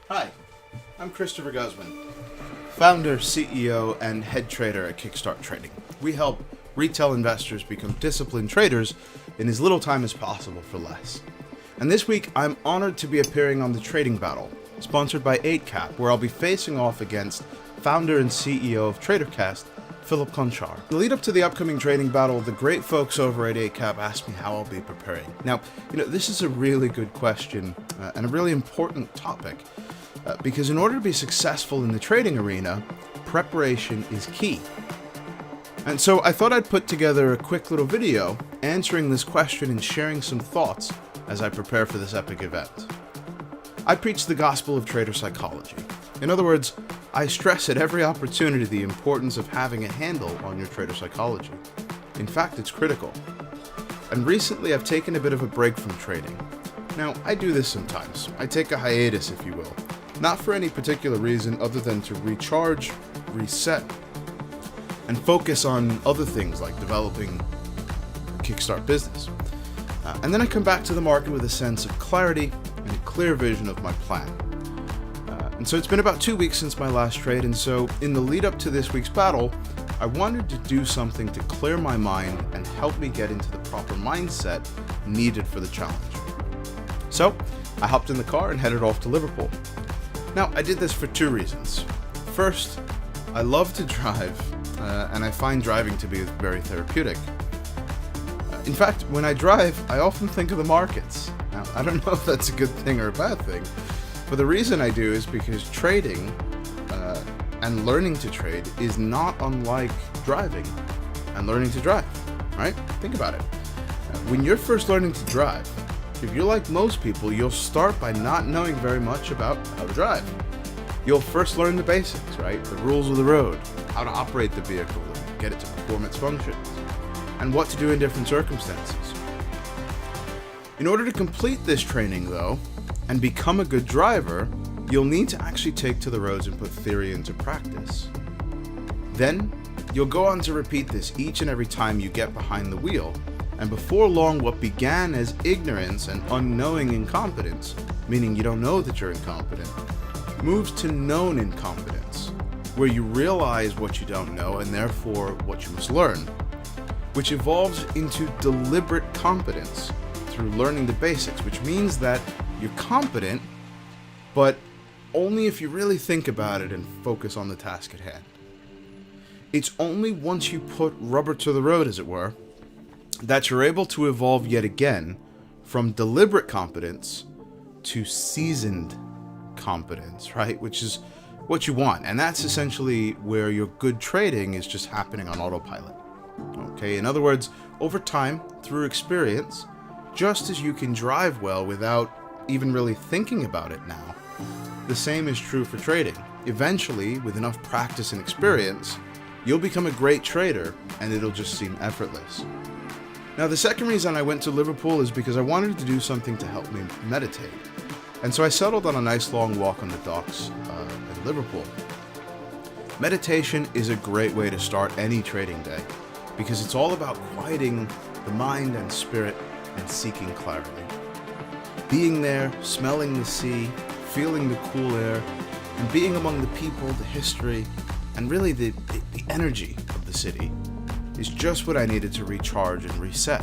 Hi, I'm Christopher Guzman, founder, CEO, and head trader at Kickstart Trading. We help retail investors become disciplined traders in as little time as possible for less. And this week, I'm honored to be appearing on the Trading Battle, sponsored by 8cap, where I'll be facing off against founder and CEO of TraderCast, Philip Conchar. In the lead up to the upcoming Trading Battle, the great folks over at 8cap asked me how I'll be preparing. Now, this is a really good question and a really important topic. Because in order to be successful in the trading arena, preparation is key. And so I thought I'd put together a quick little video answering this question and sharing some thoughts as I prepare for this epic event. I preach the gospel of trader psychology. In other words, I stress at every opportunity the importance of having a handle on your trader psychology. In fact, it's critical. And recently I've taken a bit of a break from trading. Now, I do this sometimes. I take a hiatus, if you will. Not for any particular reason other than to recharge, reset, and focus on other things like developing a Kickstart business. And then I come back to the market with a sense of clarity and a clear vision of my plan. And so it's been about 2 weeks since my last trade, and so in the lead up to this week's battle, I wanted to do something to clear my mind and help me get into the proper mindset needed for the challenge. So I hopped in the car and headed off to Liverpool. Now, I did this for two reasons. First, I love to drive, and I find driving to be very therapeutic. In fact, when I drive, I often think of the markets. Now, I don't know if that's a good thing or a bad thing, but the reason I do is because trading and learning to trade is not unlike driving and learning to drive, right? Think about it. When you're first learning to drive, if you're like most people, you'll start by not knowing very much about how to drive. You'll first learn the basics, right? The rules of the road, how to operate the vehicle, and get it to perform its functions, and what to do in different circumstances. In order to complete this training, though, and become a good driver, you'll need to actually take to the roads and put theory into practice. Then, you'll go on to repeat this each and every time you get behind the wheel. And before long, what began as ignorance and unknowing incompetence, meaning you don't know that you're incompetent, moves to known incompetence, where you realize what you don't know and therefore what you must learn, which evolves into deliberate competence through learning the basics, which means that you're competent, but only if you really think about it and focus on the task at hand. It's only once you put rubber to the road, as it were, that you're able to evolve yet again from deliberate competence to seasoned competence, right? Which is what you want. And that's essentially where your good trading is just happening on autopilot. Okay, in other words, over time, through experience, just as you can drive well without even really thinking about it now, the same is true for trading. Eventually, with enough practice and experience, you'll become a great trader and it'll just seem effortless. Now, the second reason I went to Liverpool is because I wanted to do something to help me meditate. And so I settled on a nice long walk on the docks in Liverpool. Meditation is a great way to start any trading day because it's all about quieting the mind and spirit and seeking clarity. Being there, smelling the sea, feeling the cool air, and being among the people, the history, and really the energy of the city is just what I needed to recharge and reset.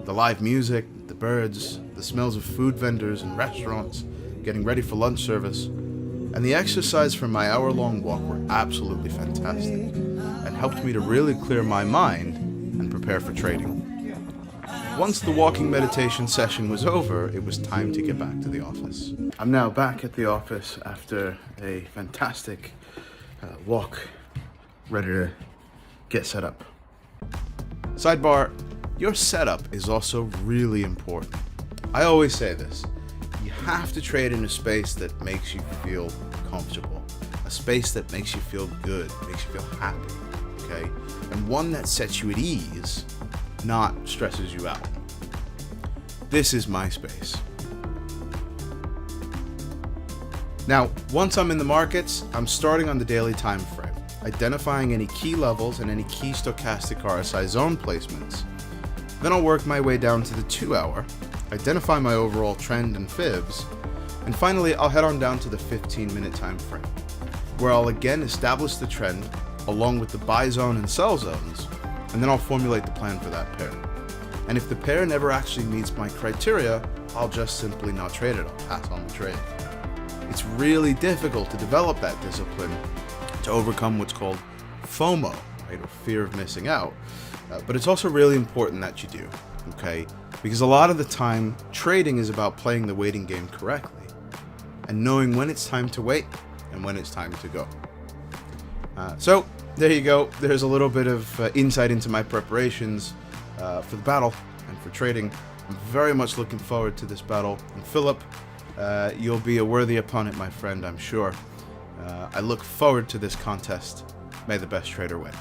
The live music, the birds, the smells of food vendors and restaurants, getting ready for lunch service, and the exercise from my hour-long walk were absolutely fantastic and helped me to really clear my mind and prepare for trading. Once the walking meditation session was over, it was time to get back to the office. I'm now back at the office after a fantastic walk, ready to get set up. Sidebar, your setup is also really important. I always say this, you have to trade in a space that makes you feel comfortable, a space that makes you feel good, makes you feel happy, okay? And one that sets you at ease, not stresses you out. This is my space. Now, once I'm in the markets, I'm starting on the daily time frame, identifying any key levels and any key stochastic RSI zone placements. Then I'll work my way down to the 2 hour, identify my overall trend and fibs, And finally, I'll head on down to the 15-minute time frame, where I'll again establish the trend along with the buy zone and sell zones, and then I'll formulate the plan for that pair. And if the pair never actually meets my criteria, I'll just simply not trade it. I'll pass on the trade. It's really difficult to develop that discipline to overcome what's called FOMO, right, or fear of missing out. But it's also really important that you do, okay? Because a lot of the time, trading is about playing the waiting game correctly and knowing when it's time to wait and when it's time to go. So there you go. There's a little bit of insight into my preparations for the battle and for trading. I'm very much looking forward to this battle. And Philip, you'll be a worthy opponent, my friend, I'm sure. I look forward to this contest. May the best trader win.